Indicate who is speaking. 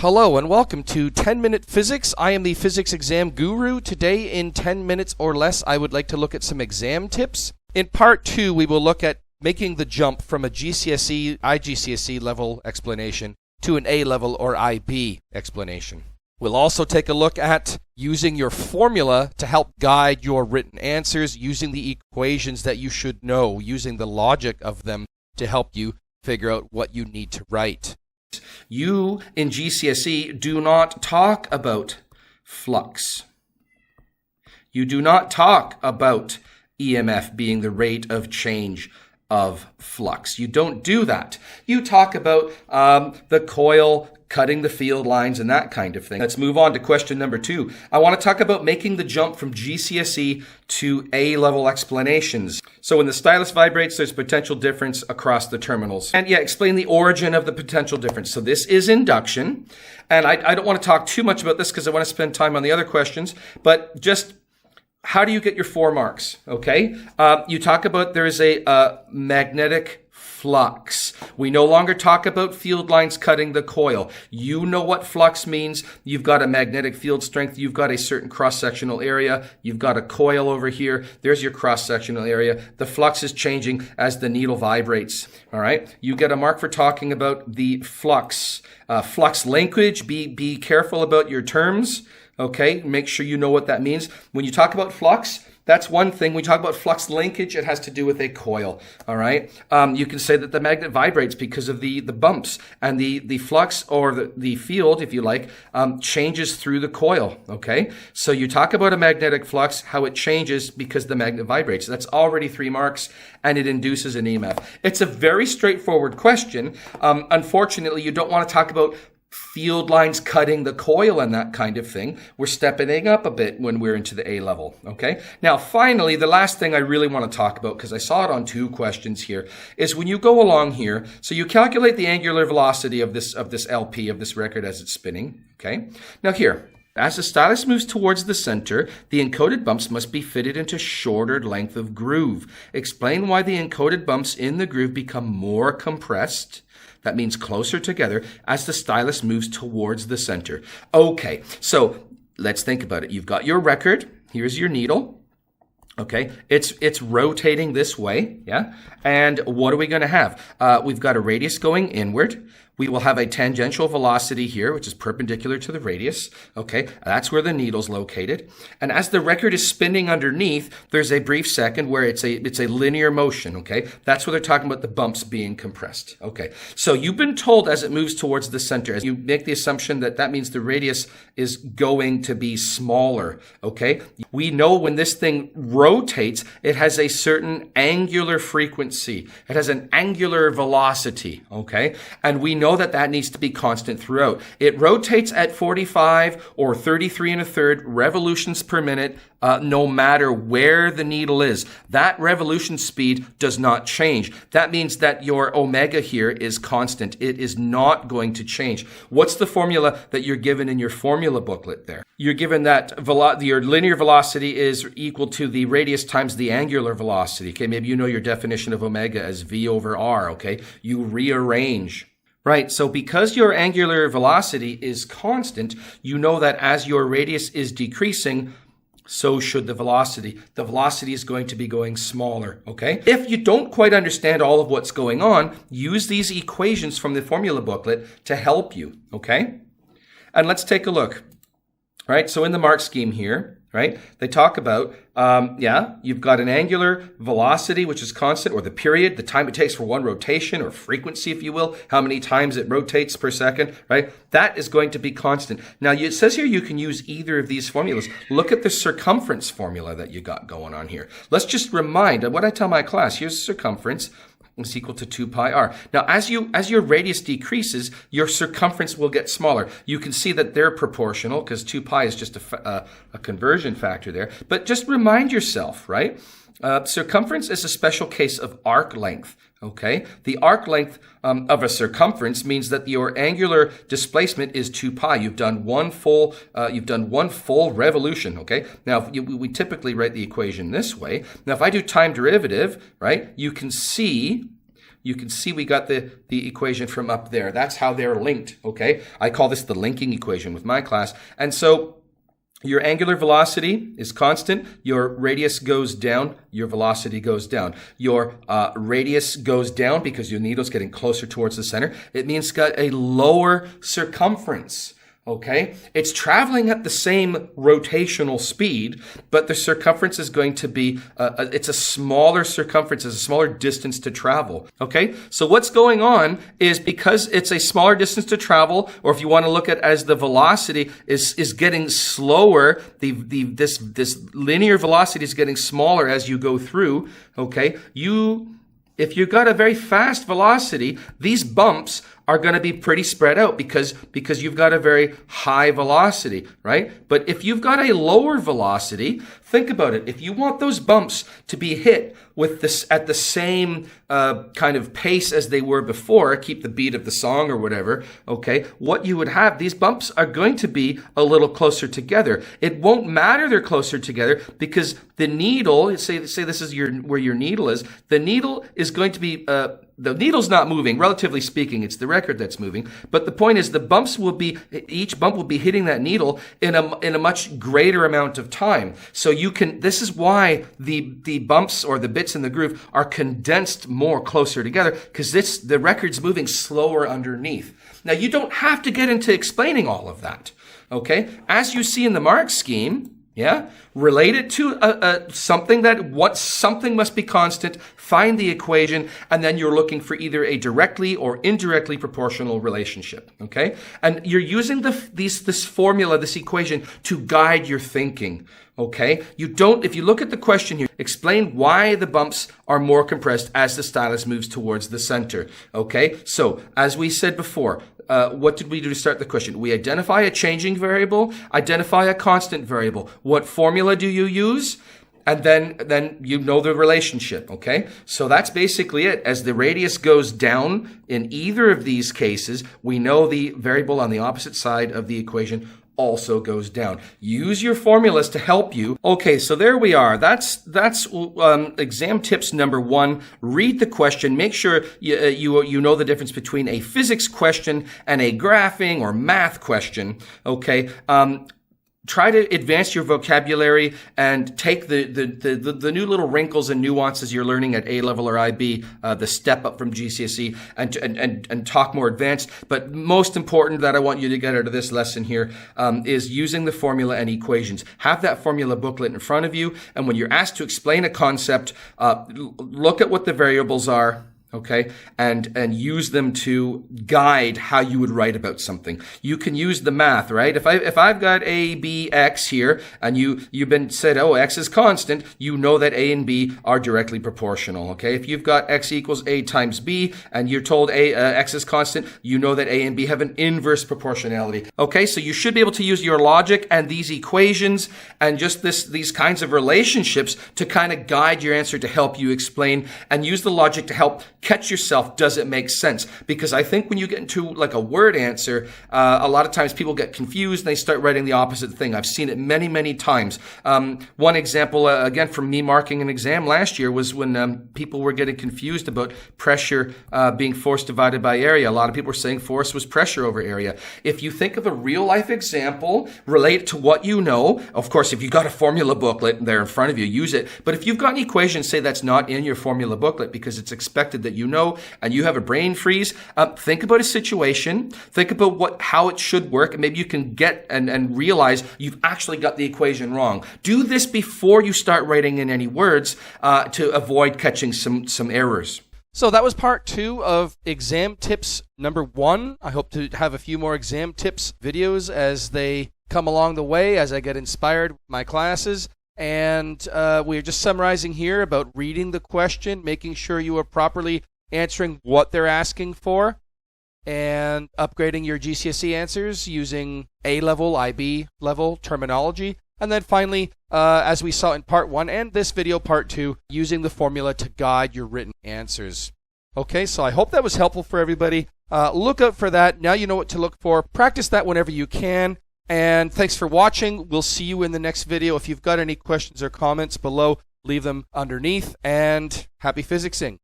Speaker 1: Hello and welcome to 10-Minute Physics. I am the physics exam guru. Today in 10 minutes or less I would like to look at some exam tips. In part 2 we will look at making the jump from a GCSE, IGCSE level explanation to an A level or IB explanation. We'll also take a look at using your formula to help guide your written answers, using the equations that you should know, using the logic of them to help you figure out what you need to write. You in GCSE do not talk about flux. You do not talk about EMF being the rate of change of flux. You don't do that. You talk about the coil cutting the field lines and that kind of thing. Let's move on to question number 2. I want to talk about making the jump from GCSE to A-level explanations. So when the stylus vibrates, there's potential difference across the terminals. And explain the origin of the potential difference. So this is induction. And I don't want to talk too much about this because I want to spend time on the other questions. But just how do you get your 4 marks? Okay. You talk about there is a magnetic flux. We no longer talk about field lines cutting the coil. You know what flux means. You've got a magnetic field strength. You've got a certain cross-sectional area. You've got a coil over here. There's your cross-sectional area. The flux is changing as the needle vibrates. All right. You get a mark for talking about the flux. Flux linkage. Be careful about your terms. Okay. Make sure you know what that means. When you talk about flux, that's one thing. When we talk about flux linkage, it has to do with a coil, all right? You can say that the magnet vibrates because of the bumps, and the flux or the field, if you like, changes through the coil, okay? So you talk about a magnetic flux, how it changes because the magnet vibrates. That's already 3 marks, and it induces an EMF. It's a very straightforward question. Unfortunately, you don't want to talk about field lines cutting the coil and that kind of thing. We're stepping up a bit when we're into the A level, okay? Now, finally, the last thing I really want to talk about, because I saw it on 2 questions here, is when you go along here, so you calculate the angular velocity of this LP, of this record as it's spinning, okay? Now here, as the stylus moves towards the center, the encoded bumps must be fitted into shorter length of groove. Explain why the encoded bumps in the groove become more compressed. That means closer together as the stylus moves towards the center. Okay, so let's think about it. You've got your record. Here's your needle. Okay, it's rotating this way, yeah? And what are we going to have? We've got a radius going inward. We will have a tangential velocity here, which is perpendicular to the radius. Okay, that's where the needle's located. And as the record is spinning underneath, there's a brief second where it's a linear motion. Okay, that's where they're talking about the bumps being compressed. Okay, so you've been told as it moves towards the center, as you make the assumption that that means the radius is going to be smaller. Okay, we know when this thing rotates, it has a certain angular frequency. It has an angular velocity. Okay, and we know that needs to be constant throughout. It rotates at 45 or 33 1/3 revolutions per minute, no matter where the needle is. That revolution speed does not change. That means that your omega here is constant. It is not going to change. What's the formula that you're given in your formula booklet there? You're given that your linear velocity is equal to the radius times the angular velocity. Okay, maybe you know your definition of omega as V over R, okay? You rearrange. Right, so because your angular velocity is constant, you know that as your radius is decreasing, so should the velocity. The velocity is going to be going smaller, okay? If you don't quite understand all of what's going on, use these equations from the formula booklet to help you, okay? And let's take a look. All right, so in the mark scheme here, right, they talk about, you've got an angular velocity, which is constant, or the period, the time it takes for one rotation, or frequency, if you will, how many times it rotates per second, right? That is going to be constant. Now, it says here you can use either of these formulas. Look at the circumference formula that you got going on here. Let's just remind, what I tell my class, here's circumference, is equal to 2 pi r. Now, as your radius decreases, your circumference will get smaller. You can see that they're proportional because 2 pi is just a conversion factor there. But just remind yourself, right? Circumference is a special case of arc length. Okay, the arc length of a circumference means that your angular displacement is 2 pi. You've done one full revolution. Okay, now we typically write the equation this way. Now, if I do time derivative, right, you can see you can see we got the equation from up there. That's how they're linked, okay? I call this the linking equation with my class. And so your angular velocity is constant. Your radius goes down. Your velocity goes down. Your radius goes down because your needle's getting closer towards the center. It means it's got a lower circumference. Okay, it's traveling at the same rotational speed, but the circumference is going to be, it's a smaller circumference, it's a smaller distance to travel. Okay, so what's going on is because it's a smaller distance to travel, or if you want to look at it as the velocity is getting slower, this linear velocity is getting smaller as you go through. Okay, if you've got a very fast velocity, these bumps are going to be pretty spread out because you've got a very high velocity, right? But if you've got a lower velocity, think about it. If you want those bumps to be hit with this at the same kind of pace as they were before, keep the beat of the song or whatever, okay, what you would have, these bumps are going to be a little closer together. It won't matter they're closer together because the needle, say this is where your needle is, the needle is going to be, the needle's not moving, relatively speaking, it's the record that's moving, but the point is each bump will be hitting that needle in a much greater amount of time. So this is why the bumps or the bits in the groove are condensed more closer together, because the record's moving slower underneath. Now, you don't have to get into explaining all of that, okay? As you see in the mark scheme, yeah, relate it to something must be constant, find the equation, and then you're looking for either a directly or indirectly proportional relationship, okay? And you're using this formula, this equation, to guide your thinking, okay? If you look at the question here, explain why the bumps are more compressed as the stylus moves towards the center, okay? So, as we said before, what did we do to start the question? We identify a changing variable, identify a constant variable. What formula do you use? And then you know the relationship, okay? So that's basically it. As the radius goes down in either of these cases, we know the variable on the opposite side of the equation also goes down. Use your formulas to help you. Okay, so there we are. That's exam tips number 1. Read the question. Make sure you know the difference between a physics question and a graphing or math question. Okay. Try to advance your vocabulary and take the new little wrinkles and nuances you're learning at A level or IB, the step up from GCSE, and talk more advanced. But most important that I want you to get out of this lesson here is using the formula and equations. Have that formula booklet in front of you, and when you're asked to explain a concept, look at what the variables are. Okay, and use them to guide how you would write about something. You can use the math, right? If I've got A, B, X here, and you've been said, oh, X is constant, you know that A and B are directly proportional. Okay, if you've got X equals A times B, and you're told X is constant, you know that A and B have an inverse proportionality. Okay, so you should be able to use your logic and these equations and just these kinds of relationships to kind of guide your answer to help you explain, and use the logic to help catch yourself. Does it make sense? Because I think when you get into like a word answer, a lot of times people get confused and they start writing the opposite thing. I've seen it many, many times. One example, again, from me marking an exam last year was when people were getting confused about pressure being force divided by area. A lot of people were saying force was pressure over area. If you think of a real life example, relate it to what you know. Of course, if you've got a formula booklet there in front of you, use it. But if you've got an equation, say that's not in your formula booklet because it's expected that you know, and you have a brain freeze, think about a situation, think about how it should work, and maybe you can get and realize you've actually got the equation wrong. Do this before you start writing in any words to avoid catching some errors.
Speaker 2: So that was part 2 of exam tips number 1. I hope to have a few more exam tips videos as they come along the way, as I get inspired with my classes. And we're just summarizing here about reading the question, making sure you are properly answering what they're asking for, and upgrading your GCSE answers using A level, IB level terminology. And then finally, as we saw in part 1 and this video part 2, using the formula to guide your written answers. Okay, so I hope that was helpful for everybody. Look out for that. Now you know what to look for. Practice that whenever you can. And thanks for watching. We'll see you in the next video. If you've got any questions or comments below, leave them underneath. And happy physicsing.